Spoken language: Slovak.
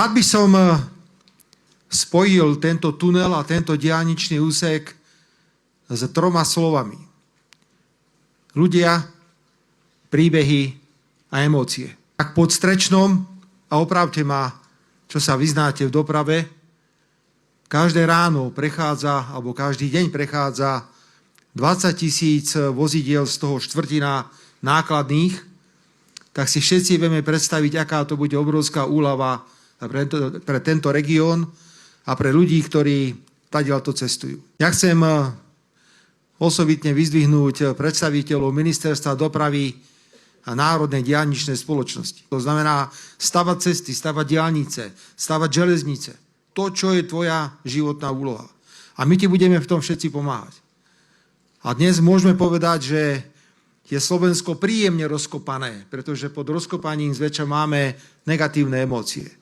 Rád by som spojil tento tunel a tento diaľničný úsek s 3 slovami. Ľudia, príbehy a emócie. Tak pod Strečnom, a opravte ma, čo sa vyznáte v doprave, každé ráno prechádza, alebo každý deň prechádza 20 000 vozidiel, z toho štvrtina nákladných, tak si všetci vieme predstaviť, aká to bude obrovská úľava pre tento región a pre ľudí, ktorí tadiaľto cestujú. Ja chcem osobitne vyzdvihnúť predstaviteľov Ministerstva dopravy a Národnej diaľničnej spoločnosti. To znamená stavať cesty, stavať diaľnice, stavať železnice. To, čo je tvoja životná úloha. A my ti budeme v tom všetci pomáhať. A dnes môžeme povedať, že je Slovensko príjemne rozkopané, pretože pod rozkopaním zväčša máme negatívne emócie.